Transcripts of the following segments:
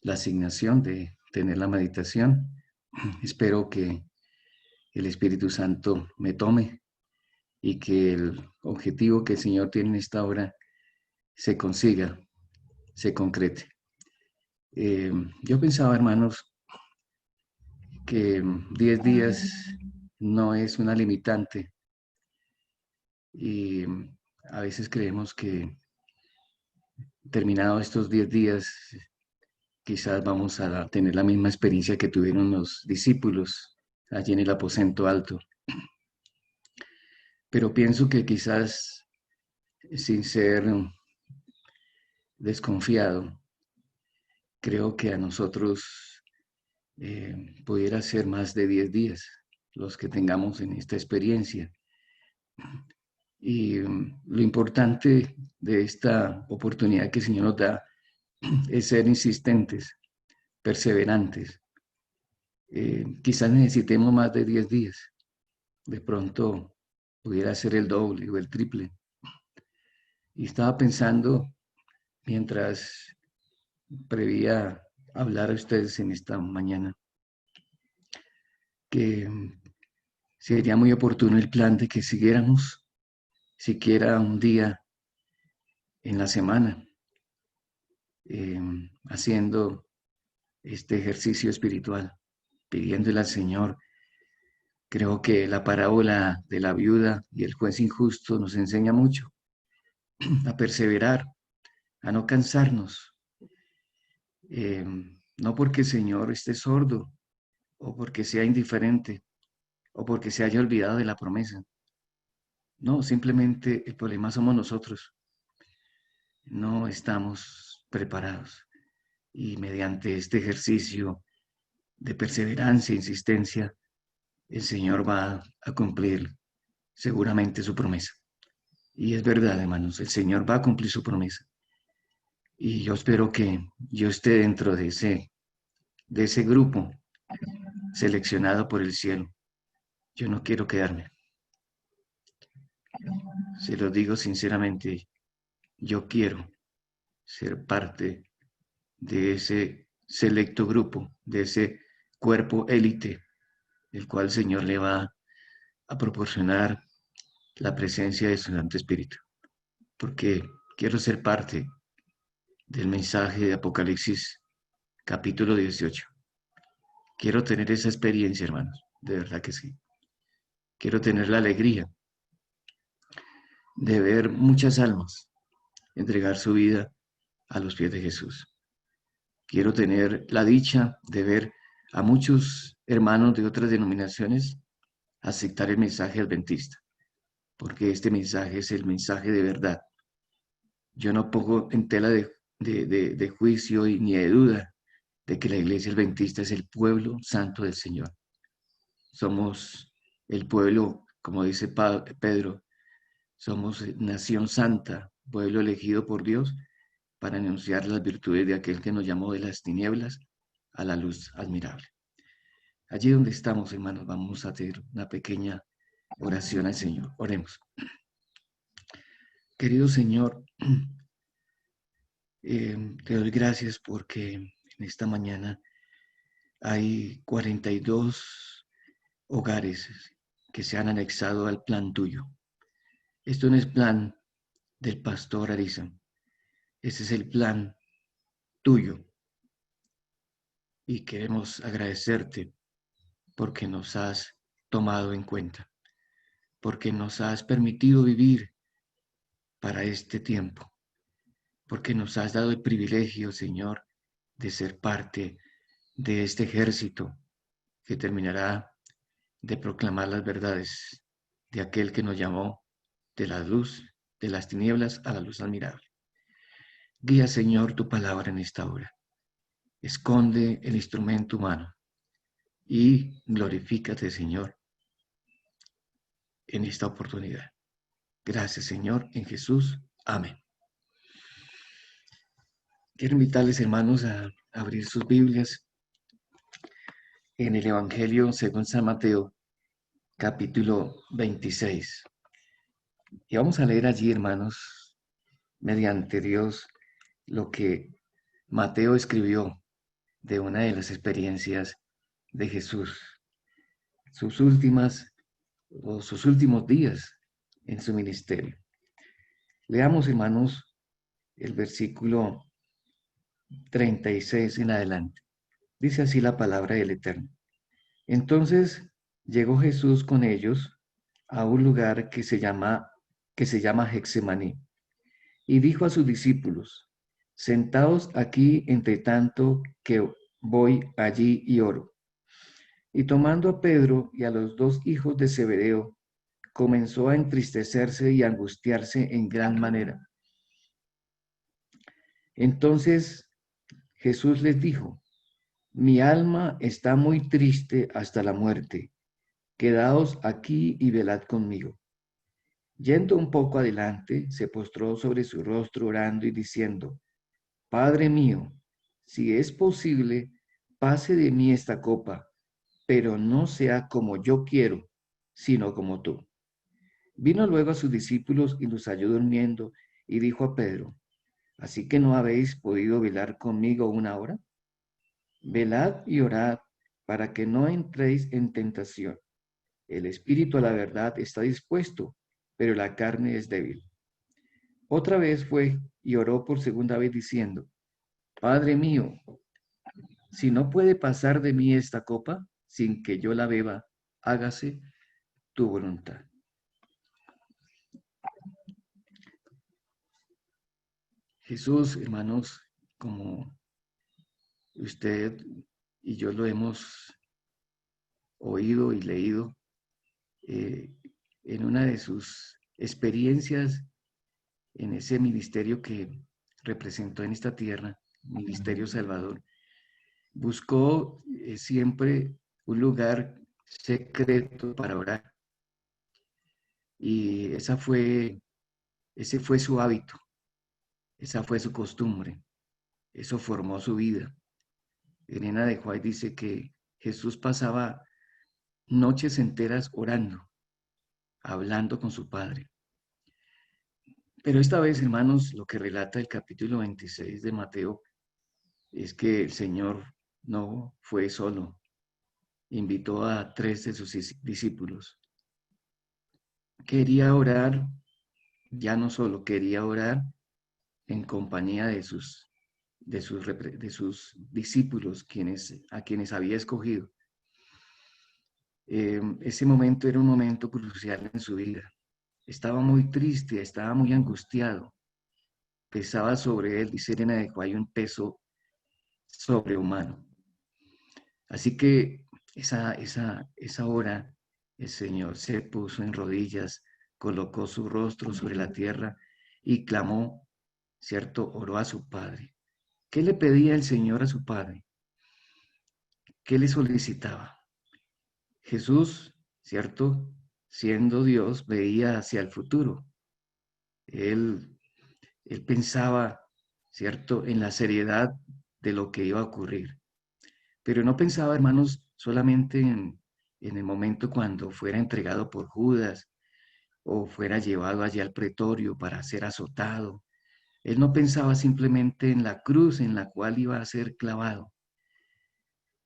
la asignación de tener la meditación. Espero que el Espíritu Santo me tome y que el objetivo que el Señor tiene en esta hora se consiga, se concrete. Yo pensaba, hermanos, que 10 días no es una limitante y a veces creemos que terminados estos 10 días quizás vamos a tener la misma experiencia que tuvieron los discípulos allí en el aposento alto. Pero pienso que quizás, sin ser desconfiado, creo que a nosotros pudiera ser más de 10 días los que tengamos en esta experiencia. Y lo importante de esta oportunidad que el Señor nos da es ser insistentes, perseverantes. Quizás necesitemos más de 10 días. De pronto pudiera ser el doble o el triple. Y estaba pensando, mientras prevía hablar a ustedes en esta mañana, que sería muy oportuno el plan de que siguiéramos siquiera un día en la semana haciendo este ejercicio espiritual, pidiéndole al Señor. Creo que la parábola de la viuda y el juez injusto nos enseña mucho a perseverar, a no cansarnos, no porque el Señor esté sordo o porque sea indiferente o porque se haya olvidado de la promesa. No, simplemente el problema somos nosotros. No estamos preparados y mediante este ejercicio de perseverancia e insistencia, el Señor va a cumplir seguramente su promesa. Y es verdad, hermanos, el Señor va a cumplir su promesa. Y yo espero que yo esté dentro de ese grupo seleccionado por el cielo. Yo no quiero quedarme. Se lo digo sinceramente, yo quiero ser parte de ese selecto grupo, de ese cuerpo élite, el cual el Señor le va a proporcionar la presencia de su Santo Espíritu. Porque quiero ser parte del mensaje de Apocalipsis, capítulo 18. Quiero tener esa experiencia, hermanos, de verdad que sí. Quiero tener la alegría de ver muchas almas entregar su vida a los pies de Jesús. Quiero tener la dicha de ver a muchos hermanos de otras denominaciones aceptar el mensaje adventista, porque este mensaje es el mensaje de verdad. Yo no pongo en tela de juicio ni de duda de que la iglesia adventista es el pueblo santo del Señor. Somos el pueblo, como dice Pedro, somos nación santa, pueblo elegido por Dios para anunciar las virtudes de aquel que nos llamó de las tinieblas a la luz admirable. Allí donde estamos, hermanos, vamos a hacer una pequeña oración al Señor. Oremos. Querido Señor, te doy gracias porque en esta mañana hay 42 hogares que se han anexado al plan tuyo. Esto no es plan del pastor Ariza, ese es el plan tuyo. Y queremos agradecerte porque nos has tomado en cuenta, porque nos has permitido vivir para este tiempo, porque nos has dado el privilegio, Señor, de ser parte de este ejército que terminará de proclamar las verdades de aquel que nos llamó de la luz, de las tinieblas a la luz admirable. Guía, Señor, tu palabra en esta hora. Esconde el instrumento humano y glorifícate, Señor, en esta oportunidad. Gracias, Señor, en Jesús. Amén. Quiero invitarles, hermanos, a abrir sus Biblias en el Evangelio según San Mateo, capítulo 26. Y vamos a leer allí, hermanos, mediante Dios, lo que Mateo escribió de una de las experiencias de Jesús, sus últimas o sus últimos días en su ministerio. Leamos, hermanos, el versículo 36 en adelante. Dice así la palabra del Eterno. Entonces llegó Jesús con ellos a un lugar que se llama Getsemaní, y dijo a sus discípulos: Sentaos aquí entre tanto que voy allí y oro. Y tomando a Pedro y a los dos hijos de Zebedeo, comenzó a entristecerse y a angustiarse en gran manera. Entonces Jesús les dijo: Mi alma está muy triste hasta la muerte. Quedaos aquí y velad conmigo. Yendo un poco adelante, se postró sobre su rostro orando y diciendo: Padre mío, si es posible, pase de mí esta copa, pero no sea como yo quiero, sino como tú. Vino luego a sus discípulos y los halló durmiendo, y dijo a Pedro: ¿Así que no habéis podido velar conmigo una hora? Velad y orad para que no entréis en tentación. El espíritu a la verdad está dispuesto, pero la carne es débil. Otra vez fue y oró por segunda vez diciendo: Padre mío, si no puede pasar de mí esta copa sin que yo la beba, hágase tu voluntad. Jesús, hermanos, como usted y yo lo hemos oído y leído, eh, en una de sus experiencias en ese ministerio que representó en esta tierra, Ministerio Salvador, buscó siempre un lugar secreto para orar. Y ese fue su hábito, esa fue su costumbre, eso formó su vida. Elena de White dice que Jesús pasaba noches enteras orando, hablando con su Padre. Pero esta vez, hermanos, lo que relata el capítulo 26 de Mateo es que el Señor no fue solo, invitó a 3 de sus discípulos. Quería orar, ya no solo, quería orar en compañía de sus discípulos, a quienes había escogido. Ese momento era un momento crucial en su vida. Estaba muy triste, estaba muy angustiado. Pesaba sobre él, dice Elena de White, un peso sobrehumano. Así que esa hora el Señor se puso en rodillas, colocó su rostro sobre la tierra y clamó, ¿cierto? Oró a su Padre. ¿Qué le pedía el Señor a su Padre? ¿Qué le solicitaba? Jesús, ¿cierto? Siendo Dios, veía hacia el futuro. Él, él pensaba, ¿cierto?, en la seriedad de lo que iba a ocurrir. Pero no pensaba, hermanos, solamente en el momento cuando fuera entregado por Judas o fuera llevado allí al pretorio para ser azotado. Él no pensaba simplemente en la cruz en la cual iba a ser clavado.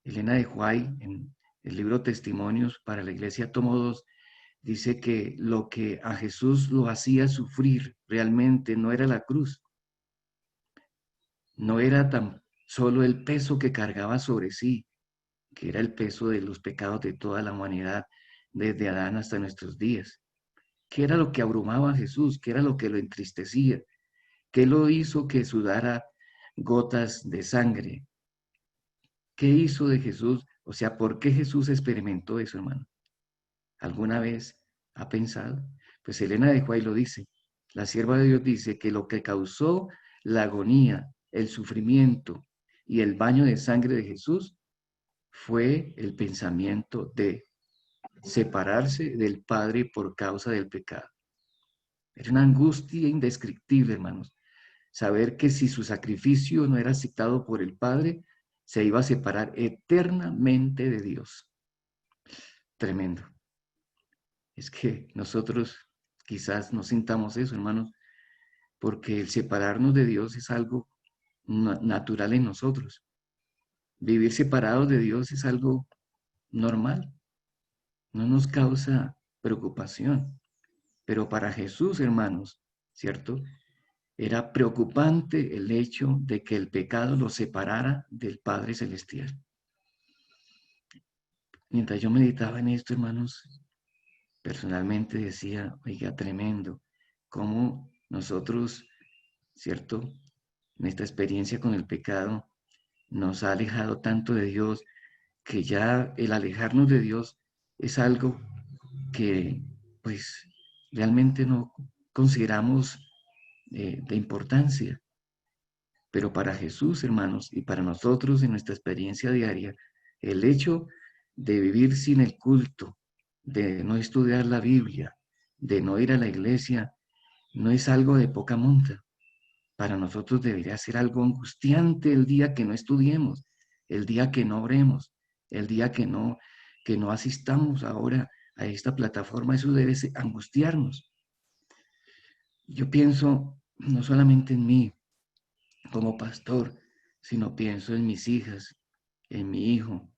Elena de White, en el libro Testimonios para la Iglesia Tomo 2, dice que lo que a Jesús lo hacía sufrir realmente no era la cruz, no era tan solo el peso que cargaba sobre sí, que era el peso de los pecados de toda la humanidad, desde Adán hasta nuestros días. ¿Qué era lo que abrumaba a Jesús? ¿Qué era lo que lo entristecía? ¿Qué lo hizo que sudara gotas de sangre? ¿Qué hizo de Jesús? O sea, ¿por qué Jesús experimentó eso, hermano? ¿Alguna vez ha pensado? Pues Elena de White lo dice. La sierva de Dios dice que lo que causó la agonía, el sufrimiento y el baño de sangre de Jesús fue el pensamiento de separarse del Padre por causa del pecado. Era una angustia indescriptible, hermanos. Saber que si su sacrificio no era aceptado por el Padre, se iba a separar eternamente de Dios. Tremendo. Es que nosotros quizás no sintamos eso, hermanos, porque el separarnos de Dios es algo natural en nosotros. vivir separados de Dios es algo normal, no nos causa preocupación. Pero para Jesús, hermanos, ¿cierto? Era preocupante el hecho de que el pecado lo separara del Padre Celestial. Mientras yo meditaba en esto, hermanos, personalmente decía, oiga, tremendo, cómo nosotros, ¿cierto? En esta experiencia con el pecado, nos ha alejado tanto de Dios, que ya el alejarnos de Dios es algo que, pues, realmente no consideramos de importancia. Pero para Jesús, hermanos, y para nosotros en nuestra experiencia diaria, el hecho de vivir sin el culto, de no estudiar la Biblia, de no ir a la iglesia, no es algo de poca monta. Para nosotros debería ser algo angustiante el día que no estudiemos, el día que no oremos, el día que no asistamos ahora a esta plataforma. Eso debe angustiarnos. Yo pienso no solamente en mí como pastor, sino pienso en mis hijas, en mi hijo,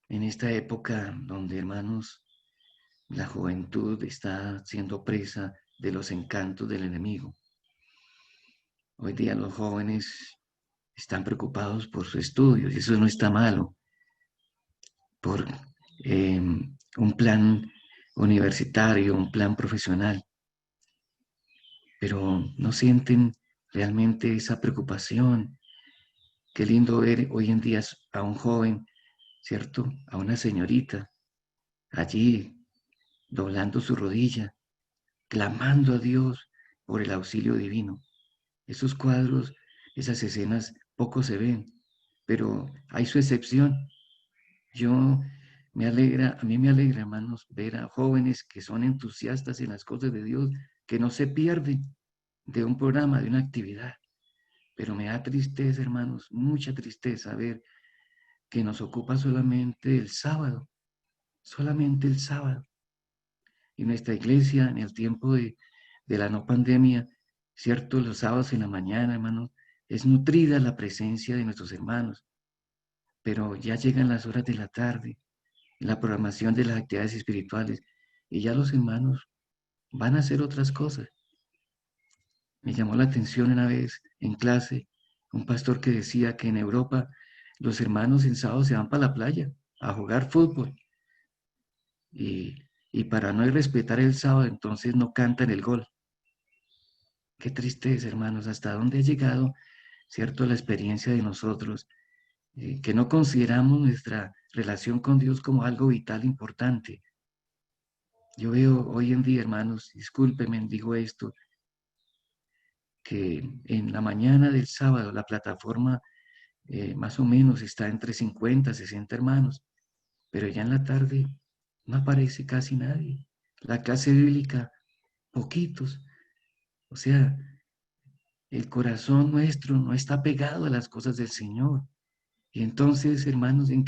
en esta época donde, hermanos, la juventud está siendo presa de los encantos del enemigo. Hoy día los jóvenes están preocupados por sus estudios, y eso no está malo, por un plan universitario, un plan profesional, pero no sienten realmente esa preocupación. Qué lindo ver hoy en día a un joven, ¿cierto? A una señorita allí doblando su rodilla, clamando a Dios por el auxilio divino. Esos cuadros, esas escenas, poco se ven, pero hay su excepción. A mí me alegra, hermanos, ver a jóvenes que son entusiastas en las cosas de Dios, que no se pierden de un programa, de una actividad. Pero me da tristeza, hermanos, mucha tristeza ver que nos ocupa solamente el sábado. Y nuestra iglesia, en el tiempo de la no pandemia, cierto, los sábados en la mañana, hermanos, es nutrida la presencia de nuestros hermanos, pero ya llegan las horas de la tarde, la programación de las actividades espirituales, y ya los hermanos van a hacer otras cosas. Me llamó la atención una vez en clase un pastor que decía que en Europa los hermanos en sábado se van para la playa a jugar fútbol y, y para no respetar el sábado entonces no cantan el gol. Qué tristeza, hermanos, hasta dónde ha llegado, cierto, la experiencia de nosotros, que no consideramos nuestra relación con Dios como algo vital importante. Yo veo hoy en día, hermanos, discúlpenme, digo esto, que en la mañana del sábado la plataforma más o menos está entre 50, 60 hermanos, pero ya en la tarde no aparece casi nadie. La clase bíblica, poquitos. O sea, el corazón nuestro no está pegado a las cosas del Señor. Y entonces, hermanos, en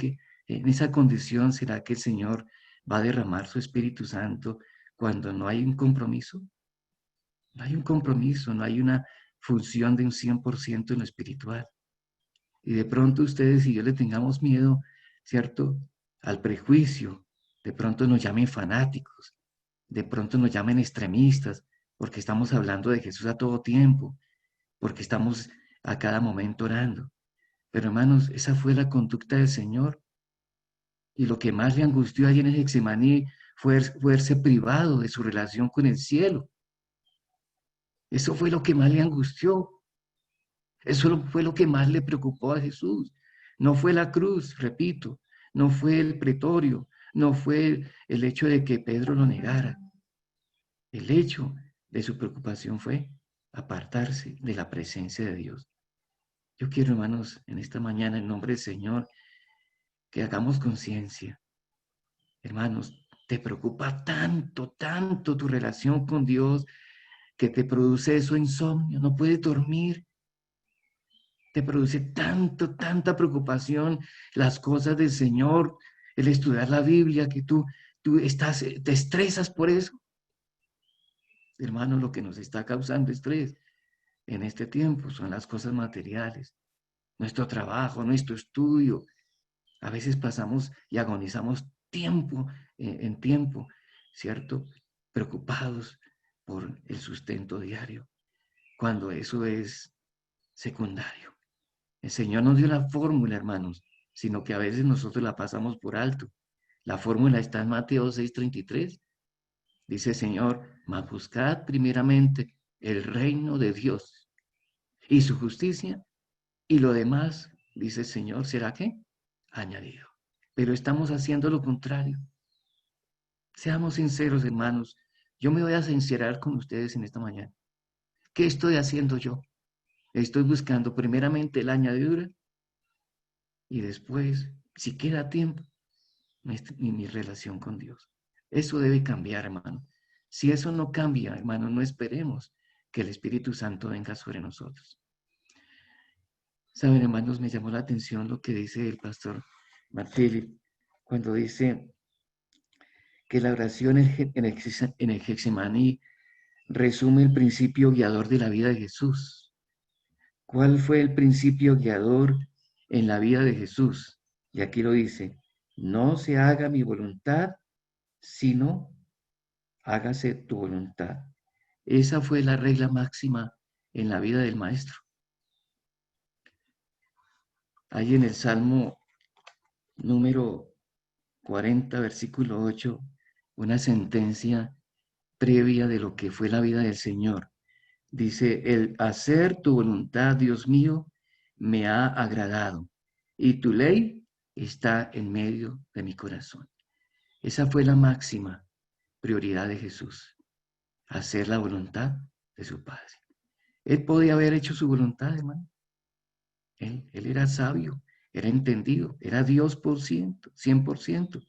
esa condición será que el Señor va a derramar su Espíritu Santo cuando no hay un compromiso. No hay un compromiso, no hay una función de un 100% en lo espiritual. Y de pronto ustedes y yo le tengamos miedo, ¿cierto? Al prejuicio. De pronto nos llamen fanáticos, de pronto nos llamen extremistas, porque estamos hablando de Jesús a todo tiempo, porque estamos a cada momento orando. Pero hermanos, esa fue la conducta del Señor. Y lo que más le angustió allí en el Getsemaní fue verse privado de su relación con el cielo. Eso fue lo que más le angustió. Eso fue lo que más le preocupó a Jesús. No fue la cruz, repito, no fue el pretorio, no fue el hecho de que Pedro lo negara. El hecho de su preocupación fue apartarse de la presencia de Dios. Yo quiero, hermanos, en esta mañana, en nombre del Señor, que hagamos conciencia. Hermanos, te preocupa tanto, tanto tu relación con Dios que te produce eso insomnio, no puedes dormir. Te produce tanto, tanta preocupación las cosas del Señor, el estudiar la Biblia, que tú te estresas por eso. Hermano, lo que nos está causando estrés en este tiempo son las cosas materiales. nuestro trabajo, nuestro estudio. A veces pasamos y agonizamos tiempo en tiempo, ¿cierto? Preocupados por el sustento diario, cuando eso es secundario. El Señor nos dio la fórmula, hermanos, sino que a veces nosotros la pasamos por alto. La fórmula está en Mateo 6:33. Dice el Señor, mas buscad primeramente el reino de Dios y su justicia, y lo demás, dice el Señor, ¿será qué? Añadido. Pero estamos haciendo lo contrario. Seamos sinceros, hermanos. Yo me voy a sincerar con ustedes en esta mañana. ¿Qué estoy haciendo yo? Estoy buscando primeramente la añadidura y después, si queda tiempo, mi relación con Dios. Eso debe cambiar, hermano. Si eso no cambia, hermano, no esperemos que el Espíritu Santo venga sobre nosotros. Saben, hermanos, me llamó la atención lo que dice el pastor Martelli cuando dice que la oración en el Getsemaní resume el principio guiador de la vida de Jesús. ¿Cuál fue el principio guiador en la vida de Jesús? Y aquí lo dice, no se haga mi voluntad, sino hágase tu voluntad. Esa fue la regla máxima en la vida del Maestro. Hay en el Salmo número 40, versículo 8, una sentencia previa de lo que fue la vida del Señor. Dice, el hacer tu voluntad, Dios mío, me ha agradado, y tu ley está en medio de mi corazón. Esa fue la máxima prioridad de Jesús, hacer la voluntad de su Padre. Él podía haber hecho su voluntad, hermano. Él era sabio, era entendido, era Dios por 100%.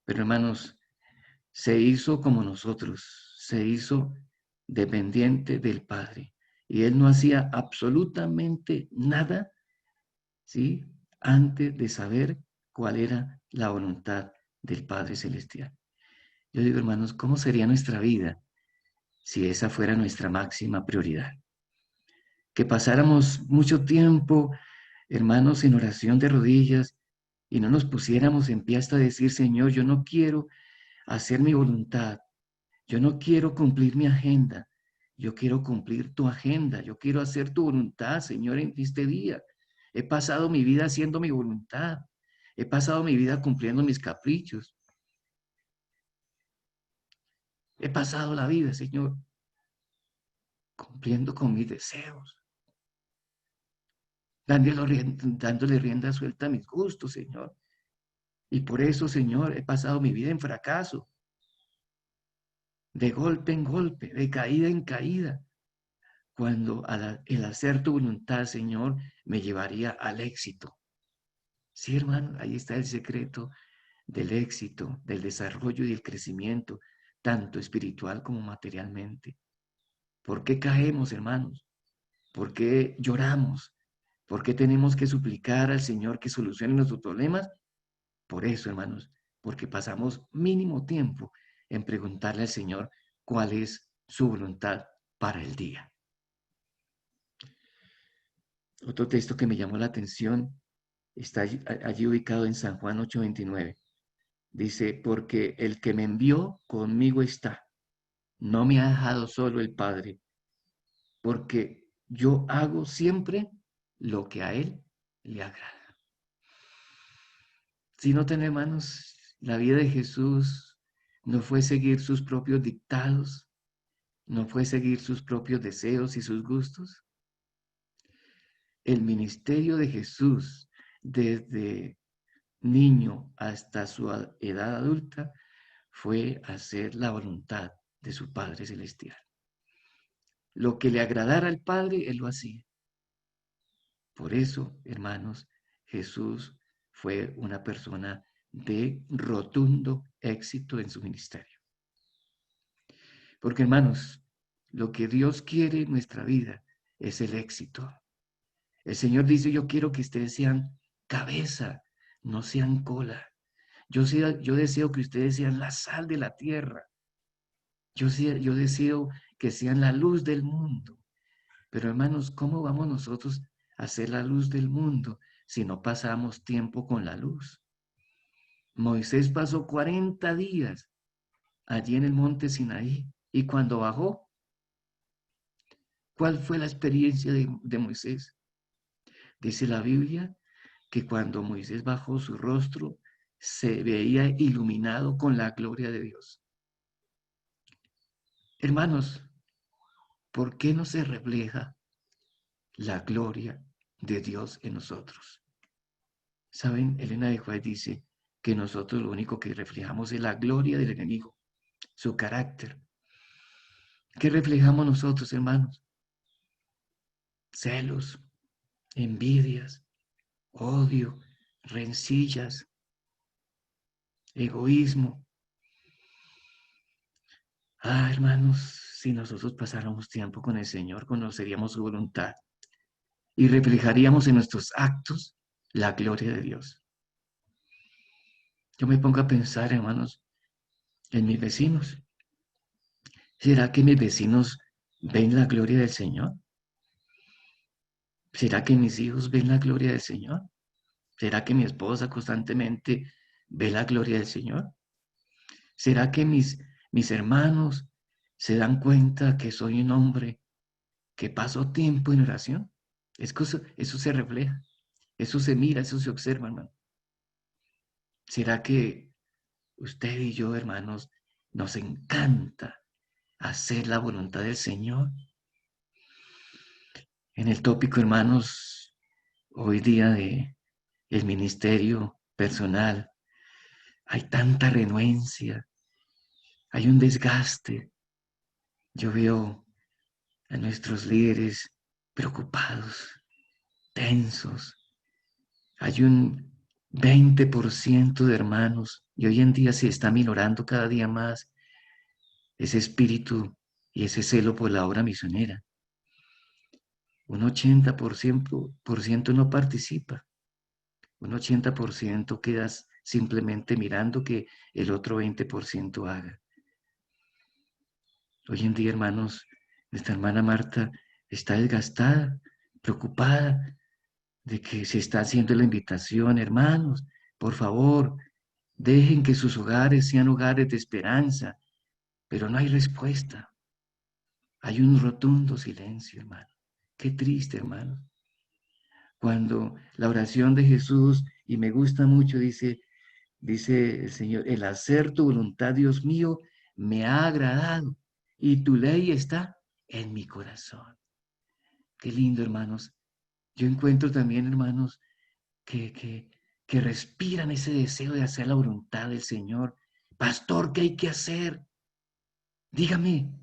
Pero hermanos, se hizo como nosotros, se hizo dependiente del Padre. Y él no hacía absolutamente nada, ¿sí? Antes de saber cuál era la voluntad del Padre Celestial. Yo digo, hermanos, ¿cómo sería nuestra vida si esa fuera nuestra máxima prioridad? Que pasáramos mucho tiempo, hermanos, en oración de rodillas y no nos pusiéramos en pie hasta decir, Señor, yo no quiero hacer mi voluntad, yo no quiero cumplir mi agenda, yo quiero cumplir tu agenda, yo quiero hacer tu voluntad, Señor, en este día. He pasado mi vida haciendo mi voluntad, he pasado mi vida cumpliendo mis caprichos, he pasado la vida, Señor, cumpliendo con mis deseos, dándole rienda suelta a mis gustos, Señor. Y por eso, Señor, he pasado mi vida en fracaso, de golpe en golpe, de caída en caída, cuando el hacer tu voluntad, Señor, me llevaría al éxito. Sí, hermano, ahí está el secreto del éxito, del desarrollo y del crecimiento, tanto espiritual como materialmente. ¿Por qué caemos, hermanos? ¿Por qué lloramos? ¿Por qué tenemos que suplicar al Señor que solucione nuestros problemas? Por eso, hermanos, porque pasamos mínimo tiempo en preguntarle al Señor cuál es su voluntad para el día. Otro texto que me llamó la atención está allí ubicado en San Juan 8:29. Dice, porque el que me envió conmigo está, no me ha dejado solo el Padre, porque yo hago siempre lo que a Él le agrada. Si no tenemos, hermanos, la vida de Jesús no fue seguir sus propios dictados, no fue seguir sus propios deseos y sus gustos. El ministerio de Jesús desde niño hasta su edad adulta fue hacer la voluntad de su Padre Celestial. Lo que le agradara al Padre, Él lo hacía. Por eso, hermanos, Jesús fue una persona de rotundo éxito en su ministerio. Porque, hermanos, lo que Dios quiere en nuestra vida es el éxito. El Señor dice, yo quiero que ustedes sean cabeza, no sean cola. Yo deseo que ustedes sean la sal de la tierra. Yo deseo que sean la luz del mundo. Pero hermanos, ¿cómo vamos nosotros a ser la luz del mundo si no pasamos tiempo con la luz? Moisés pasó 40 días allí en el monte Sinaí y cuando bajó, ¿cuál fue la experiencia de Moisés? Dice la Biblia que cuando Moisés bajó su rostro, se veía iluminado con la gloria de Dios. Hermanos, ¿por qué no se refleja la gloria de Dios en nosotros? ¿Saben? Elena de White dice que nosotros lo único que reflejamos es la gloria del enemigo, su carácter. ¿Qué reflejamos nosotros, hermanos? Celos, envidias, odio, rencillas, egoísmo. Hermanos, si nosotros pasáramos tiempo con el Señor, conoceríamos su voluntad y reflejaríamos en nuestros actos la gloria de Dios. Yo me pongo a pensar, hermanos, en mis vecinos. ¿Será que mis vecinos ven la gloria del Señor? ¿Será que mis hijos ven la gloria del Señor? ¿Será que mi esposa constantemente ve la gloria del Señor? ¿Será que mis hermanos se dan cuenta que soy un hombre que paso tiempo en oración? Es que eso se refleja, eso se mira, eso se observa, hermano. ¿Será que usted y yo, hermanos, nos encanta hacer la voluntad del Señor? En el tópico, hermanos, hoy día de el ministerio personal, hay tanta renuencia, hay un desgaste. Yo veo a nuestros líderes preocupados, tensos. Hay un 20% de hermanos y hoy en día se está minorando cada día más ese espíritu y ese celo por la obra misionera. Un 80% no participa, un 80% queda simplemente mirando que el otro 20% haga. Hoy en día, hermanos, nuestra hermana Marta está desgastada, preocupada de que se está haciendo la invitación. Hermanos, por favor, dejen que sus hogares sean hogares de esperanza, pero no hay respuesta. Hay un rotundo silencio, hermano. Qué triste, hermano. Cuando la oración de Jesús, y me gusta mucho, dice el Señor, el hacer tu voluntad, Dios mío, me ha agradado y tu ley está en mi corazón. Qué lindo, hermanos. Yo encuentro también, hermanos, que respiran ese deseo de hacer la voluntad del Señor. Pastor, ¿qué hay que hacer? Dígame,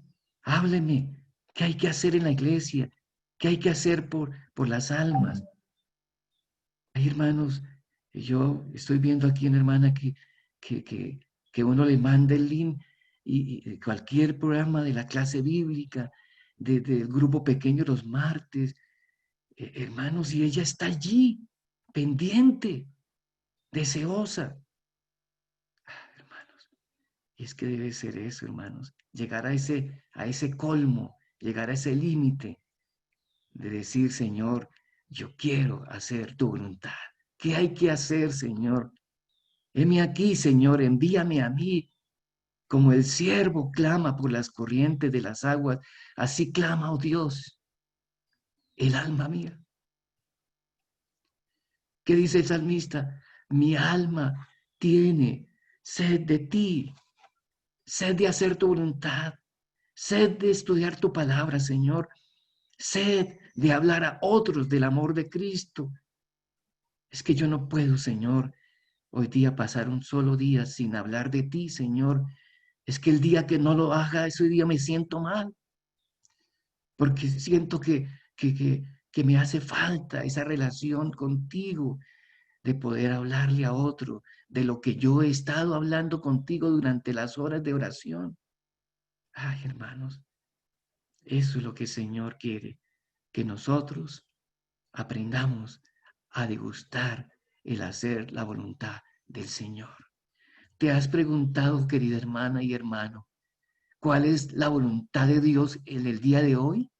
hábleme, ¿qué hay que hacer en la iglesia? ¿Qué hay que hacer por las almas? Ay, hermanos, yo estoy viendo aquí una hermana que uno le manda el link y cualquier programa de la clase bíblica, del grupo pequeño los martes, hermanos, y ella está allí, pendiente, deseosa. Hermanos, y es que debe ser eso, hermanos, llegar a ese colmo, llegar a ese límite de decir, Señor, yo quiero hacer tu voluntad. ¿Qué hay que hacer, Señor? Heme aquí, Señor, envíame a mí. Como el siervo clama por las corrientes de las aguas, así clama, oh Dios, el alma mía. ¿Qué dice el salmista? Mi alma tiene sed de ti, sed de hacer tu voluntad, sed de estudiar tu palabra, Señor, sed de hablar a otros del amor de Cristo. Es que yo no puedo, Señor, hoy día pasar un solo día sin hablar de ti, Señor. Es que el día que no lo haga, ese día me siento mal, porque siento que me hace falta esa relación contigo, de poder hablarle a otro de lo que yo he estado hablando contigo durante las horas de oración. Ay, hermanos, eso es lo que el Señor quiere, que nosotros aprendamos a degustar el hacer la voluntad del Señor. ¿Te has preguntado, querida hermana y hermano, cuál es la voluntad de Dios en el día de hoy?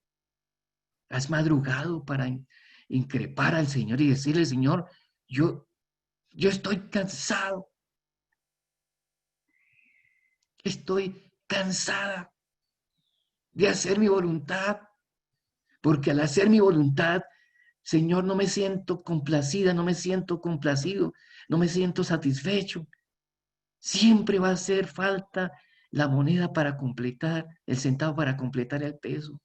¿Has madrugado para increpar al Señor y decirle, Señor, yo estoy cansado, estoy cansada de hacer mi voluntad, porque al hacer mi voluntad, Señor, no me siento complacida, no me siento complacido, no me siento satisfecho. Siempre va a hacer falta la moneda para completar, el centavo para completar el peso.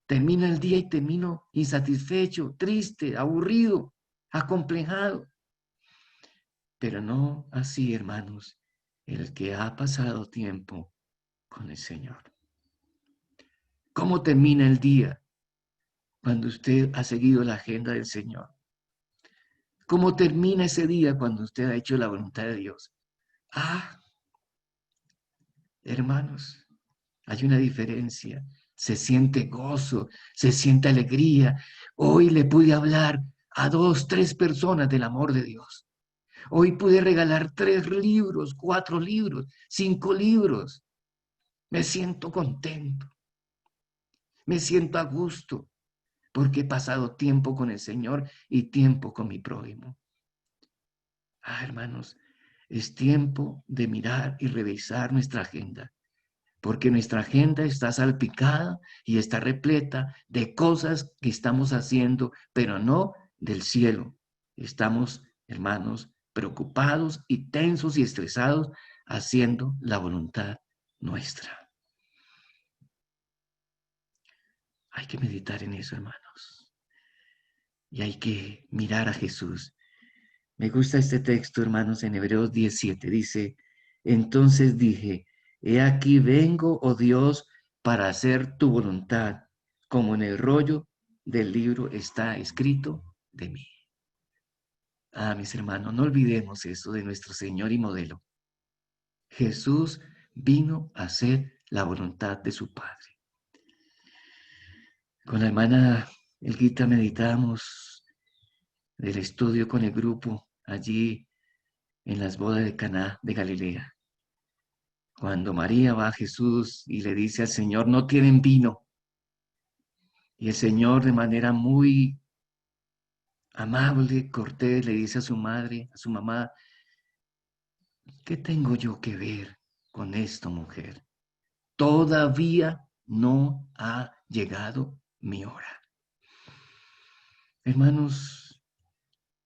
Termino el día y termino insatisfecho, triste, aburrido, acomplejado. Pero no así, hermanos, el que ha pasado tiempo con el Señor. ¿Cómo termina el día cuando usted ha seguido la agenda del Señor? ¿Cómo termina ese día cuando usted ha hecho la voluntad de Dios? Ah, hermanos, hay una diferencia. Se siente gozo, se siente alegría. Hoy le pude hablar a 2, 3 personas del amor de Dios. Hoy pude regalar 3 libros, 4 libros, 5 libros. Me siento contento, me siento a gusto, porque he pasado tiempo con el Señor y tiempo con mi prójimo. Ah, hermanos, es tiempo de mirar y revisar nuestra agenda, porque nuestra agenda está salpicada y está repleta de cosas que estamos haciendo, pero no del cielo. Estamos, hermanos, preocupados y tensos y estresados haciendo la voluntad nuestra. Hay que meditar en eso, hermanos. Y hay que mirar a Jesús. Me gusta este texto, hermanos, en Hebreos 17. Dice, entonces dije, he aquí vengo, oh Dios, para hacer tu voluntad, como en el rollo del libro está escrito de mí. Ah, mis hermanos, no olvidemos eso de nuestro Señor y modelo. Jesús vino a hacer la voluntad de su Padre. Con la hermana Elguita meditamos del estudio con el grupo allí en las bodas de Caná de Galilea. Cuando María va a Jesús y le dice al Señor, no tienen vino. Y el Señor de manera muy amable, cortés, le dice a su madre, a su mamá, ¿qué tengo yo que ver con esto, mujer? Todavía no ha llegado mi hora. Hermanos,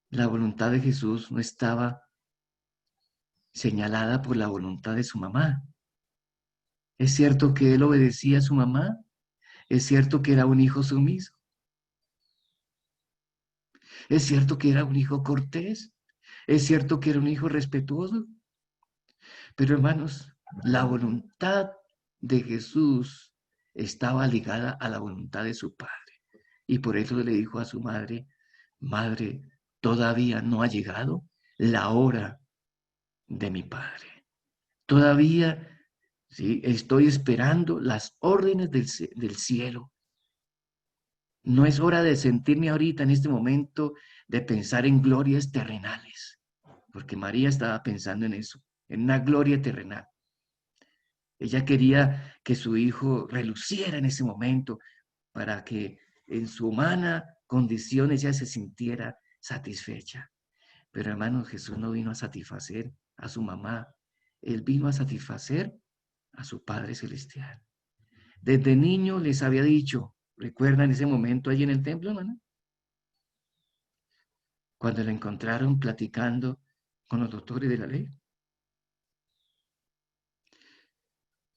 la voluntad de Jesús no estaba señalada por la voluntad de su mamá. Es cierto que él obedecía a su mamá, es cierto que era un hijo sumiso, es cierto que era un hijo cortés, es cierto que era un hijo respetuoso, pero hermanos, la voluntad de Jesús estaba ligada a la voluntad de su Padre. Y por eso le dijo a su madre, madre, todavía no ha llegado la hora de mi Padre. Todavía, sí, estoy esperando las órdenes del cielo. No es hora de sentirme ahorita en este momento de pensar en glorias terrenales, porque María estaba pensando en eso, en una gloria terrenal. Ella quería que su hijo reluciera en ese momento para que en su humana condición ella se sintiera satisfecha. Pero hermanos, Jesús no vino a satisfacer a su mamá, él vino a satisfacer a su Padre Celestial. Desde niño les había dicho, ¿recuerdan ese momento allí en el templo, hermano? Cuando lo encontraron platicando con los doctores de la ley.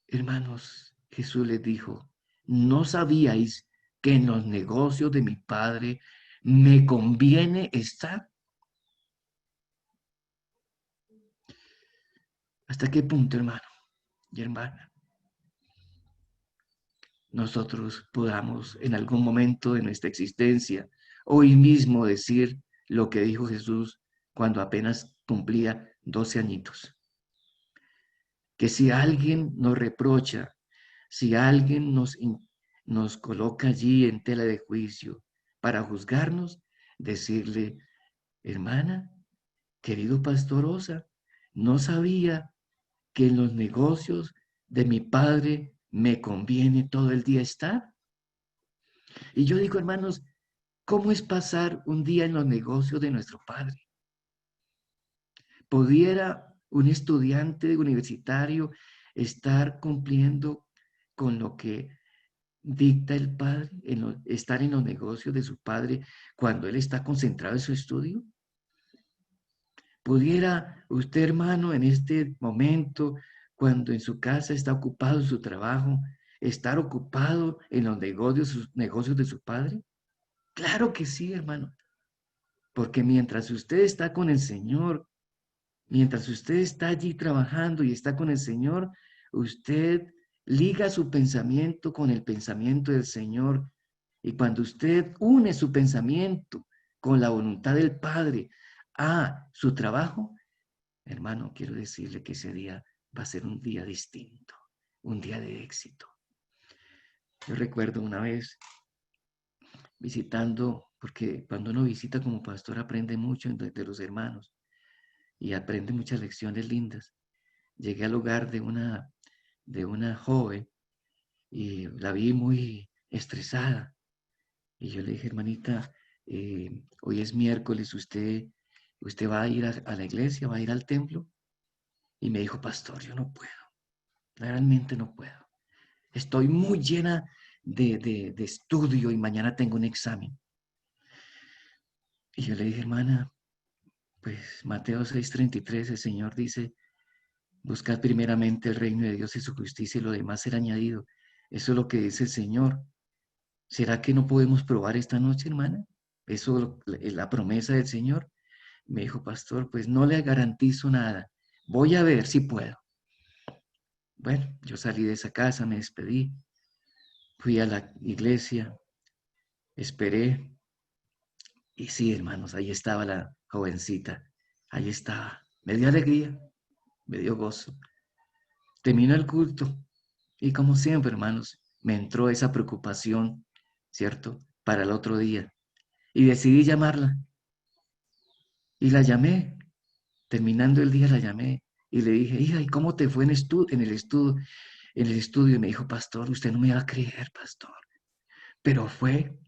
Hermanos, Jesús les dijo, ¿no sabíais que en los negocios de mi Padre me conviene estar? ¿Hasta qué punto, hermano y hermana, nosotros podamos en algún momento de nuestra existencia hoy mismo decir lo que dijo Jesús cuando apenas cumplía 12 añitos? Que si alguien nos reprocha, si alguien nos coloca allí en tela de juicio para juzgarnos, decirle, hermana, querido pastor Osa, no sabía que en los negocios de mi padre me conviene todo el día estar. Y yo digo, hermanos, ¿Cómo es pasar un día en los negocios de nuestro Padre? ¿Pudiera un estudiante universitario estar cumpliendo con lo que dicta el Padre, estar en los negocios de su Padre cuando Él está concentrado en su estudio? ¿Pudiera usted, hermano, en este momento, cuando en su casa está ocupado en su trabajo, estar ocupado en los negocios de su Padre? Claro que sí, hermano, porque mientras usted está con el Señor, mientras usted está allí trabajando y está con el Señor, usted liga su pensamiento con el pensamiento del Señor. Y cuando usted une su pensamiento con la voluntad del Padre a su trabajo, hermano, quiero decirle que ese día va a ser un día distinto, un día de éxito. Yo recuerdo una vez visitando, porque cuando uno visita como pastor aprende mucho de los hermanos y aprende muchas lecciones lindas. Llegué al hogar de una joven y la vi muy estresada. Y yo le dije, hermanita, hoy es miércoles, usted va a ir a la iglesia, va a ir al templo. Y me dijo, pastor, yo no puedo, realmente no puedo. Estoy muy llena de estudio y mañana tengo un examen. Y yo le dije, hermana, pues Mateo 6:33, el Señor dice, buscad primeramente el reino de Dios y su justicia y lo demás será añadido. Eso es lo que dice el Señor. ¿Será que no podemos probar esta noche, hermana? Eso es la promesa del Señor. Me dijo, pastor, pues no le garantizo nada. Voy a ver si puedo. Bueno, yo salí de esa casa, me despedí, fui a la iglesia, esperé. Y sí, hermanos, ahí estaba la jovencita. Ahí estaba. Me dio alegría, me dio gozo. Terminó el culto. Y como siempre, hermanos, me entró esa preocupación, ¿cierto? Para el otro día. Y decidí llamarla. Y la llamé. Terminando el día la llamé. Y le dije, hija, ¿y cómo te fue en el estudio? En el estudio? Y me dijo, pastor, usted no me va a creer, pastor. Pero fue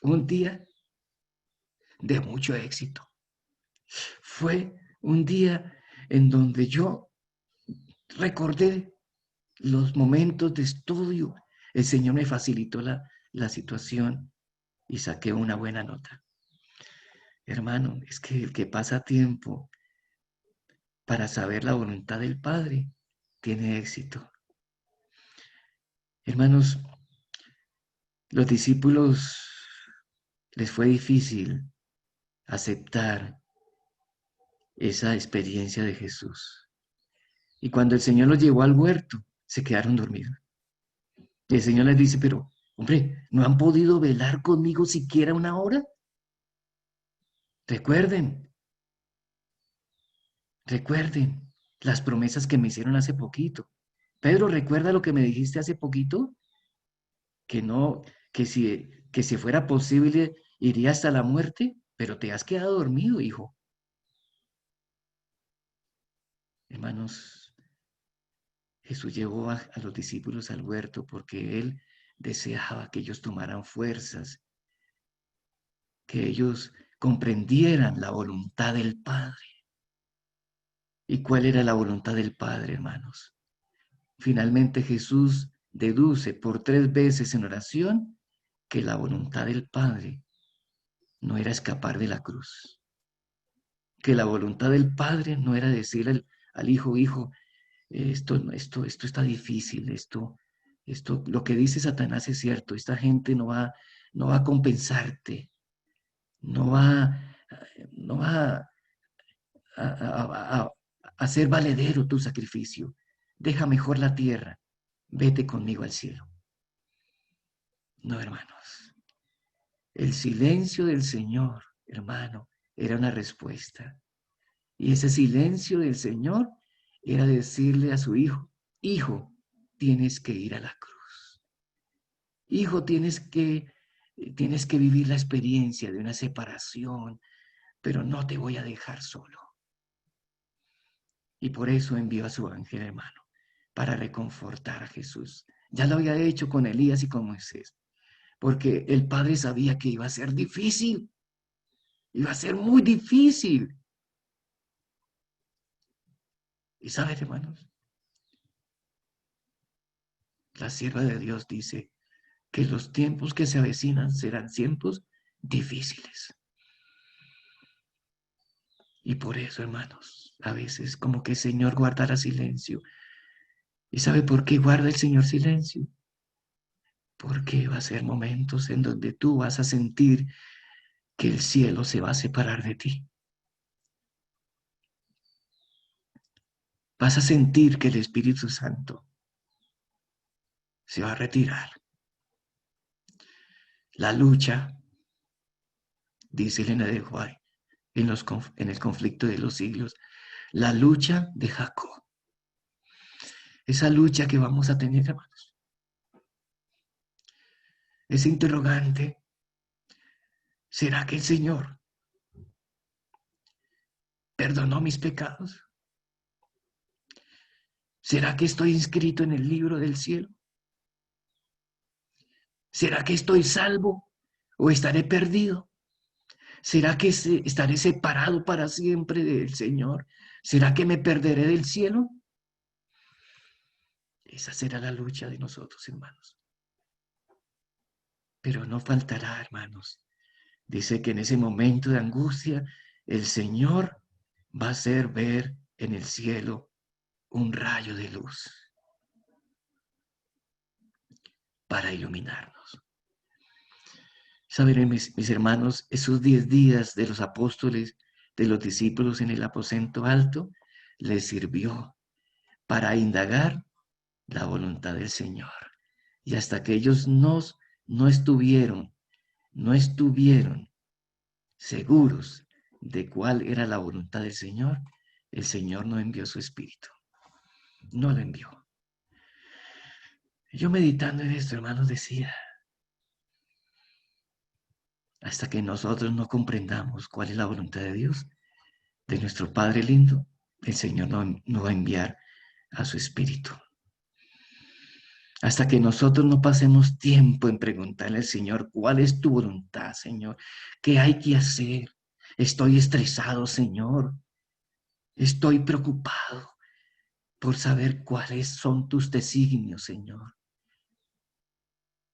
un día de mucho éxito. Fue un día en donde yo recordé los momentos de estudio. El Señor me facilitó la situación y saqué una buena nota. Hermano, es que el que pasa tiempo para saber la voluntad del Padre tiene éxito. Hermanos, los discípulos les fue difícil aceptar esa experiencia de Jesús. Y cuando el Señor los llevó al huerto, se quedaron dormidos. Y el Señor les dice, pero, hombre, ¿no han podido velar conmigo siquiera una hora? Recuerden, recuerden las promesas que me hicieron hace poquito. Pedro, ¿recuerda lo que me dijiste hace poquito? Que no, que si fuera posible iría hasta la muerte, pero te has quedado dormido, hijo. Hermanos, Jesús llevó a los discípulos al huerto porque Él deseaba que ellos tomaran fuerzas, que ellos comprendieran la voluntad del Padre. ¿Y cuál era la voluntad del Padre, hermanos? Finalmente Jesús deduce por 3 veces en oración que la voluntad del Padre no era escapar de la cruz, que la voluntad del Padre no era decir al hijo, hijo, esto está difícil, lo que dice Satanás es cierto, esta gente no va a compensarte, no va, no va a hacer valedero tu sacrificio. Deja mejor la tierra, vete conmigo al cielo. No, hermanos. El silencio del Señor, hermano, era una respuesta. Y ese silencio del Señor era decirle a su hijo, hijo, tienes que ir a la cruz. Hijo, tienes que vivir la experiencia de una separación, pero no te voy a dejar solo. Y por eso envió a su ángel, hermano, para reconfortar a Jesús. Ya lo había hecho con Elías y con Moisés, porque el Padre sabía que iba a ser difícil, iba a ser muy difícil. Y saben, hermanos, la sierva de Dios dice que los tiempos que se avecinan serán tiempos difíciles. Y por eso, hermanos, a veces como que el Señor guardará silencio. ¿Y sabe por qué guarda el Señor silencio? Porque va a ser momentos en donde tú vas a sentir que el cielo se va a separar de ti. Vas a sentir que el Espíritu Santo se va a retirar. La lucha, dice Elena de White, en el conflicto de los siglos, la lucha de Jacob. Esa lucha que vamos a tener, hermanos. Ese interrogante, ¿será que el Señor perdonó mis pecados? ¿Será que estoy inscrito en el libro del cielo? ¿Será que estoy salvo o estaré perdido? ¿Será que estaré separado para siempre del Señor? ¿Será que me perderé del cielo? Esa será la lucha de nosotros, hermanos. Pero no faltará, hermanos. Dice que en ese momento de angustia, el Señor va a hacer ver en el cielo un rayo de luz para iluminarnos. Saben, mis hermanos, esos 10 días de los apóstoles, de los discípulos en el aposento alto, les sirvió para indagar la voluntad del Señor. Y hasta que ellos no estuvieron seguros de cuál era la voluntad del Señor, el Señor no envió su Espíritu. No lo envió. Yo meditando en esto, hermanos, decía, hasta que nosotros no comprendamos cuál es la voluntad de Dios, de nuestro Padre lindo, el Señor no va a enviar a su Espíritu. Hasta que nosotros no pasemos tiempo en preguntarle al Señor, ¿cuál es tu voluntad, Señor? ¿Qué hay que hacer? Estoy estresado, Señor. Estoy preocupado por saber cuáles son tus designios, Señor.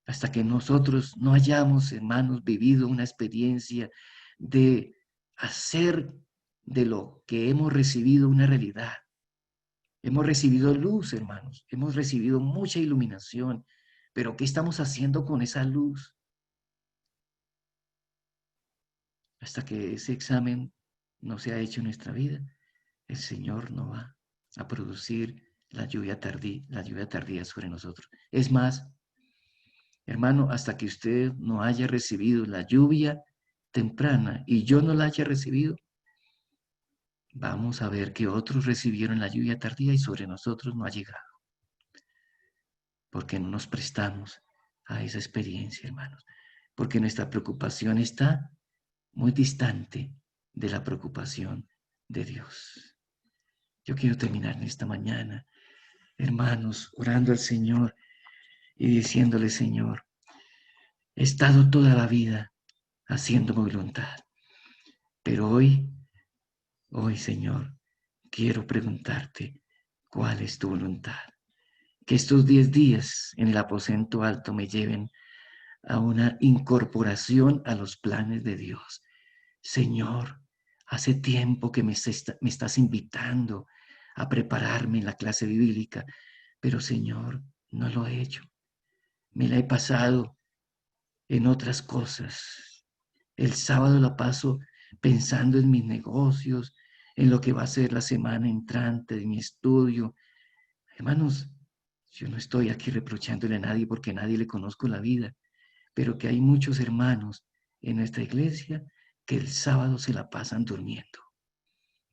Hasta que nosotros no hayamos, hermanos, vivido una experiencia de hacer de lo que hemos recibido una realidad. Hemos recibido luz, hermanos. Hemos recibido mucha iluminación. Pero ¿qué estamos haciendo con esa luz? Hasta que ese examen no se ha hecho en nuestra vida, el Señor no va a producir la lluvia tardía sobre nosotros. Es más, hermano, hasta que usted no haya recibido la lluvia temprana y yo no la haya recibido, vamos a ver que otros recibieron la lluvia tardía y sobre nosotros no ha llegado. Porque no nos prestamos a esa experiencia, hermanos. Porque nuestra preocupación está muy distante de la preocupación de Dios. Yo quiero terminar en esta mañana, hermanos, orando al Señor y diciéndole, Señor, he estado toda la vida haciendo mi voluntad, pero hoy, Señor, quiero preguntarte cuál es tu voluntad. Que estos 10 días en el aposento alto me lleven a una incorporación a los planes de Dios. Señor, hace tiempo que me estás invitando a prepararme en la clase bíblica, pero Señor, no lo he hecho. Me la he pasado en otras cosas. El sábado la paso pensando en mis negocios, en lo que va a ser la semana entrante de mi estudio. Hermanos, yo no estoy aquí reprochándole a nadie porque a nadie le conozco la vida, pero que hay muchos hermanos en nuestra iglesia que el sábado se la pasan durmiendo,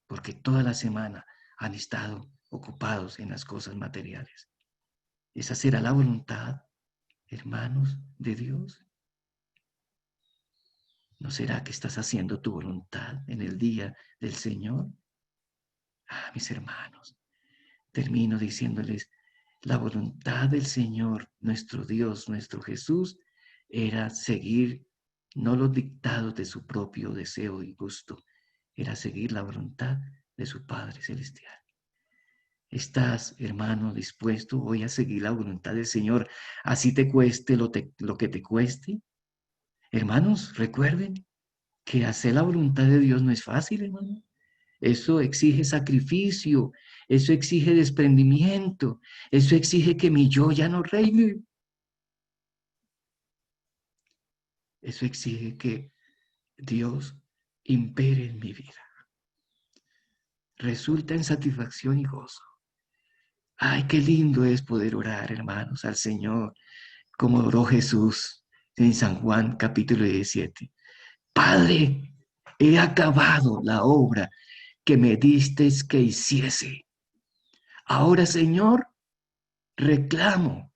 porque toda la semana han estado ocupados en las cosas materiales. ¿Esa será la voluntad, hermanos, de Dios? ¿No será que estás haciendo tu voluntad en el día del Señor? Ah, mis hermanos, termino diciéndoles, la voluntad del Señor, nuestro Dios, nuestro Jesús, era seguir no los dictados de su propio deseo y gusto, era seguir la voluntad de su Padre Celestial. ¿Estás, hermano, dispuesto hoy a seguir la voluntad del Señor, así te cueste lo que te cueste? Hermanos, recuerden que hacer la voluntad de Dios no es fácil, hermano. Eso exige sacrificio, eso exige desprendimiento, eso exige que mi yo ya no reine. Eso exige que Dios impere en mi vida. Resulta en satisfacción y gozo. Ay, qué lindo es poder orar, hermanos, al Señor, como oró Jesús en San Juan capítulo 17. Padre, he acabado la obra que me distes que hiciese. Ahora, Señor, reclamo,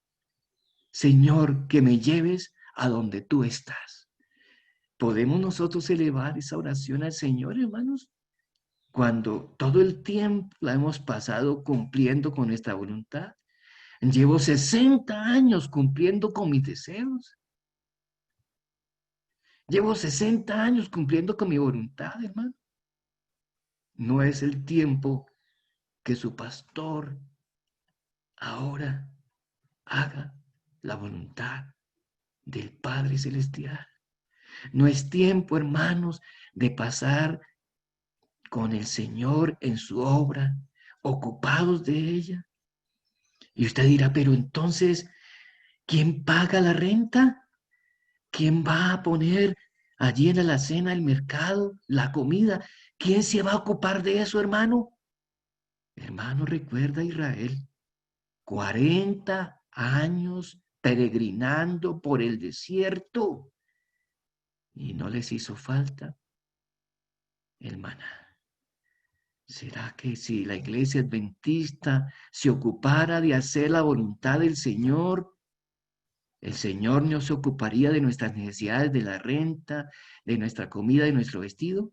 Señor, que me lleves a donde tú estás. ¿Podemos nosotros elevar esa oración al Señor, hermanos? Cuando todo el tiempo la hemos pasado cumpliendo con nuestra voluntad. Llevo 60 años cumpliendo con mis deseos. Llevo 60 años cumpliendo con mi voluntad, hermano. No es el tiempo que su pastor ahora haga la voluntad del Padre Celestial. No es tiempo, hermanos, de pasar con el Señor en su obra, ocupados de ella. Y usted dirá, pero entonces, ¿quién paga la renta? ¿Quién va a poner allí en la alacena el mercado, la comida? ¿Quién se va a ocupar de eso, hermano? Hermano, recuerda Israel, 40 años peregrinando por el desierto y no les hizo falta el maná. ¿Será que si la iglesia adventista se ocupara de hacer la voluntad del Señor, el Señor no se ocuparía de nuestras necesidades, de la renta, de nuestra comida, de nuestro vestido?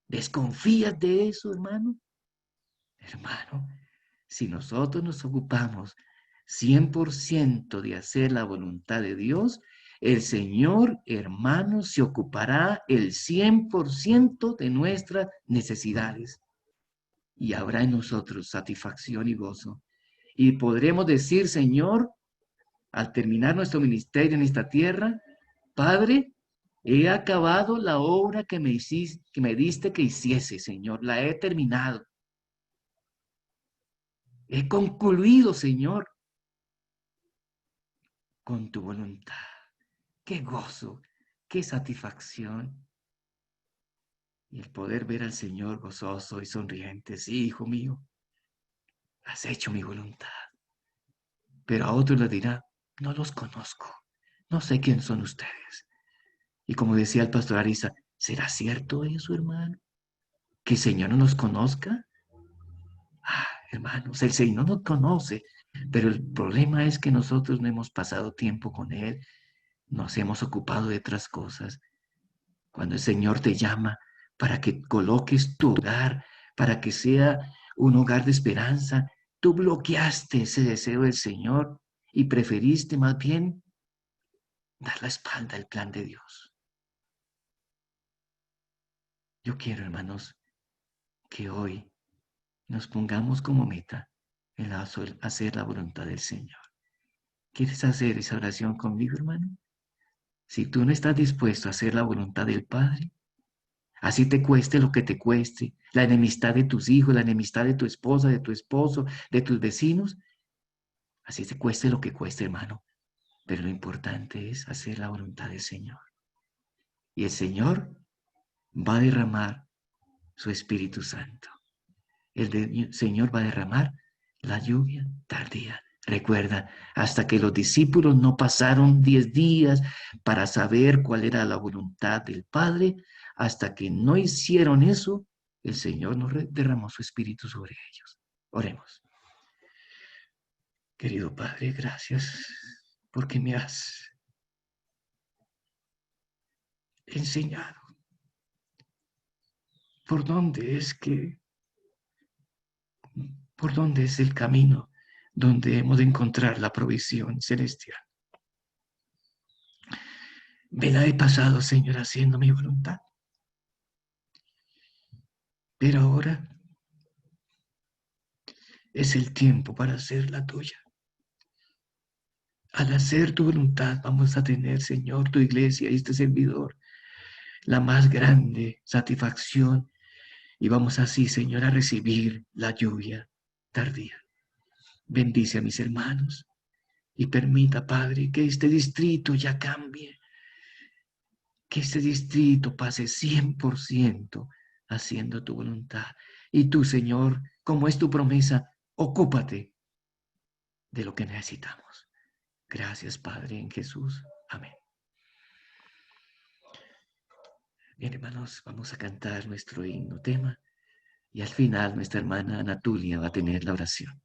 ¿Desconfías de eso, hermano? Hermano, si nosotros nos ocupamos 100% de hacer la voluntad de Dios, el Señor, hermano, se ocupará el 100% de nuestras necesidades. Y habrá en nosotros satisfacción y gozo. Y podremos decir, Señor, al terminar nuestro ministerio en esta tierra, Padre, he acabado la obra que me hiciste, que me diste que hiciese, Señor. La he terminado. He concluido, Señor, con tu voluntad. Qué gozo, qué satisfacción. Y el poder ver al Señor gozoso y sonriente. Sí, hijo mío, has hecho mi voluntad. Pero a otros les dirá, no los conozco, no sé quién son ustedes. Y como decía el pastor Ariza, ¿será cierto eso, hermano? ¿Que el Señor no nos conozca? Ah, hermanos, el Señor nos conoce, pero el problema es que nosotros no hemos pasado tiempo con Él, nos hemos ocupado de otras cosas. Cuando el Señor te llama para que coloques tu hogar, para que sea un hogar de esperanza, tú bloqueaste ese deseo del Señor y preferiste más bien dar la espalda al plan de Dios. Yo quiero, hermanos, que hoy nos pongamos como meta el hacer la voluntad del Señor. ¿Quieres hacer esa oración conmigo, hermano? Si tú no estás dispuesto a hacer la voluntad del Padre, así te cueste lo que te cueste, la enemistad de tus hijos, la enemistad de tu esposa, de tu esposo, de tus vecinos, así te cueste lo que cueste, hermano. Pero lo importante es hacer la voluntad del Señor. Y el Señor va a derramar su Espíritu Santo. Señor va a derramar la lluvia tardía. Recuerda, hasta que los discípulos no pasaron 10 días para saber cuál era la voluntad del Padre, hasta que no hicieron eso, el Señor no derramó su Espíritu sobre ellos. Oremos. Querido Padre, gracias porque me has enseñado por dónde es que, por dónde es el camino donde hemos de encontrar la provisión celestial. Me la he pasado, Señor, haciendo mi voluntad. Pero ahora es el tiempo para hacer la tuya. Al hacer tu voluntad vamos a tener, Señor, tu iglesia y este servidor, la más grande satisfacción. Y vamos así, Señor, a recibir la lluvia tardía. Bendice a mis hermanos y permita, Padre, que este distrito ya cambie, que este distrito pase 100% haciendo tu voluntad. Y tú, Señor, como es tu promesa, ocúpate de lo que necesitamos. Gracias, Padre, en Jesús. Amén. Bien, hermanos, vamos a cantar nuestro himno tema y al final nuestra hermana Anatulia va a tener la oración.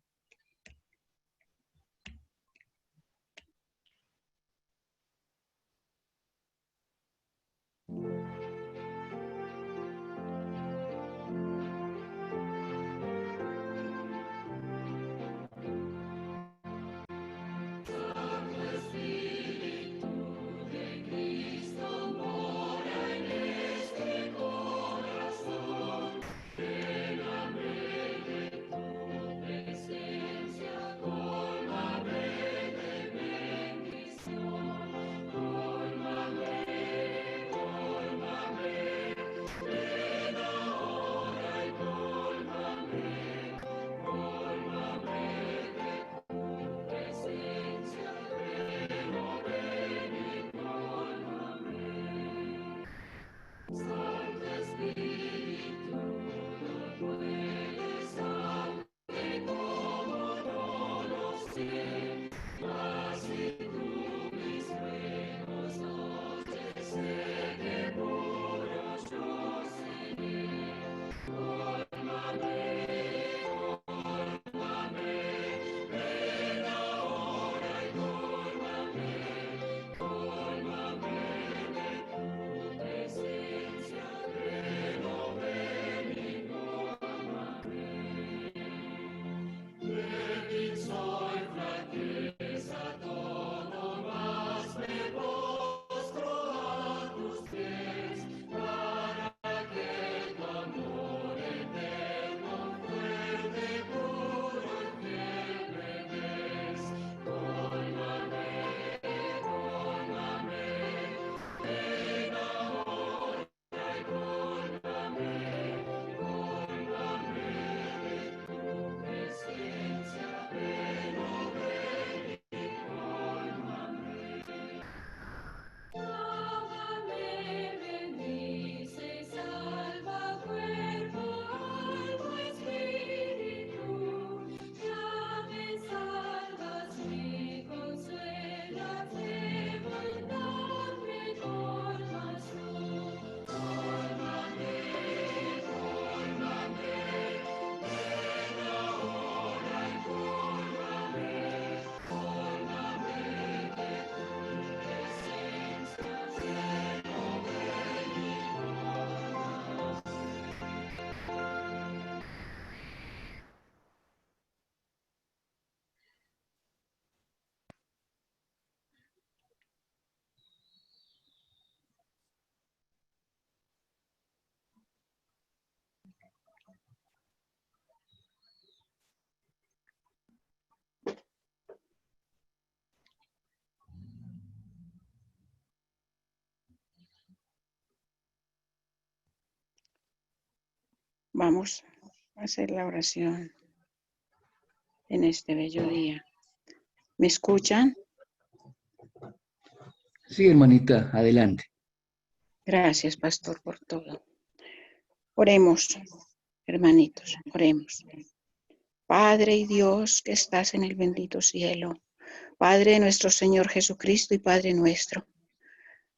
Vamos a hacer la oración en este bello día. ¿Me escuchan? Sí, hermanita, adelante. Gracias, pastor, por todo. Oremos, hermanitos, oremos. Padre y Dios que estás en el bendito cielo, Padre de nuestro Señor Jesucristo y Padre nuestro.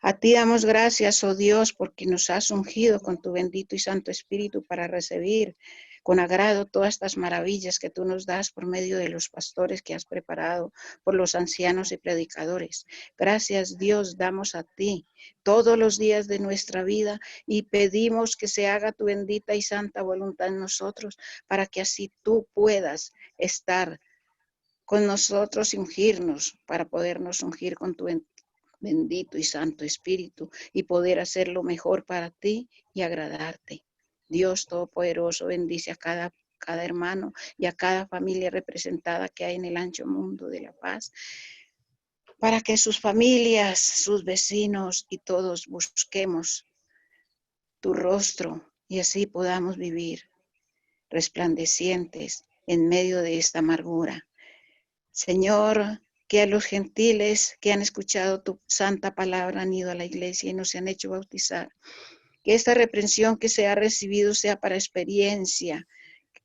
A ti damos gracias, oh Dios, porque nos has ungido con tu bendito y santo Espíritu para recibir con agrado todas estas maravillas que tú nos das por medio de los pastores que has preparado, por los ancianos y predicadores. Gracias, Dios, damos a ti todos los días de nuestra vida y pedimos que se haga tu bendita y santa voluntad en nosotros para que así tú puedas estar con nosotros y ungirnos para podernos ungir con tu bendito y santo Espíritu, y poder hacer lo mejor para ti y agradarte. Dios Todopoderoso, bendice a cada hermano y a cada familia representada que hay en el ancho mundo de la paz, para que sus familias, sus vecinos y todos busquemos tu rostro y así podamos vivir resplandecientes en medio de esta amargura. Señor, que a los gentiles que han escuchado tu santa palabra han ido a la iglesia y no se han hecho bautizar, que esta reprensión que se ha recibido sea para experiencia,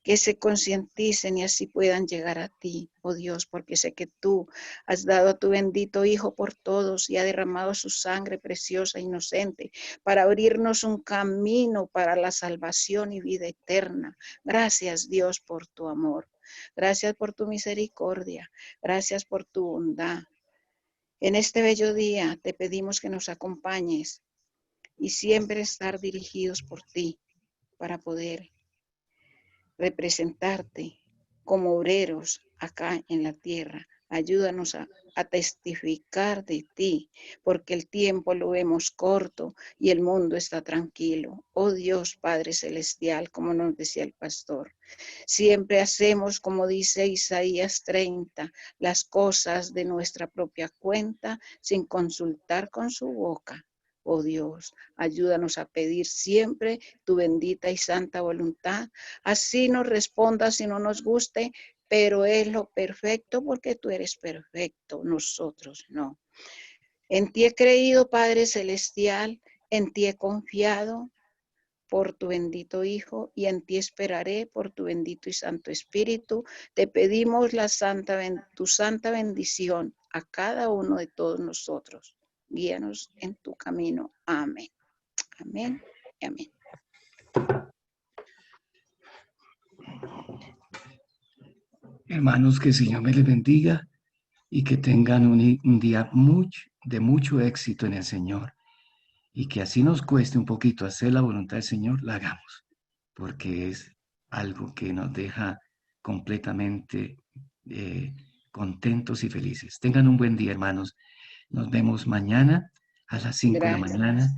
que se concienticen y así puedan llegar a ti, oh Dios, porque sé que tú has dado a tu bendito Hijo por todos y ha derramado su sangre preciosa e inocente para abrirnos un camino para la salvación y vida eterna. Gracias, Dios, por tu amor. Gracias por tu misericordia. Gracias por tu bondad. En este bello día te pedimos que nos acompañes y siempre estar dirigidos por ti para poder representarte como obreros acá en la tierra. Ayúdanos a testificar de ti, porque el tiempo lo vemos corto y el mundo está tranquilo. Oh Dios Padre Celestial, como nos decía el pastor, siempre hacemos, como dice Isaías 30, las cosas de nuestra propia cuenta sin consultar con su boca. Oh Dios, ayúdanos a pedir siempre tu bendita y santa voluntad. Así nos responda si no nos guste, pero es lo perfecto porque tú eres perfecto, nosotros no. En ti he creído, Padre Celestial, en ti he confiado por tu bendito Hijo y en ti esperaré por tu bendito y santo Espíritu. Te pedimos tu santa bendición a cada uno de todos nosotros. Guíanos en tu camino. Amén. Amén y amén. Hermanos, que el Señor me les bendiga y que tengan un día de mucho éxito en el Señor. Y que así nos cueste un poquito hacer la voluntad del Señor, la hagamos, porque es algo que nos deja completamente contentos y felices. Tengan un buen día, hermanos. Nos vemos mañana a las 5 de la Gracias. mañana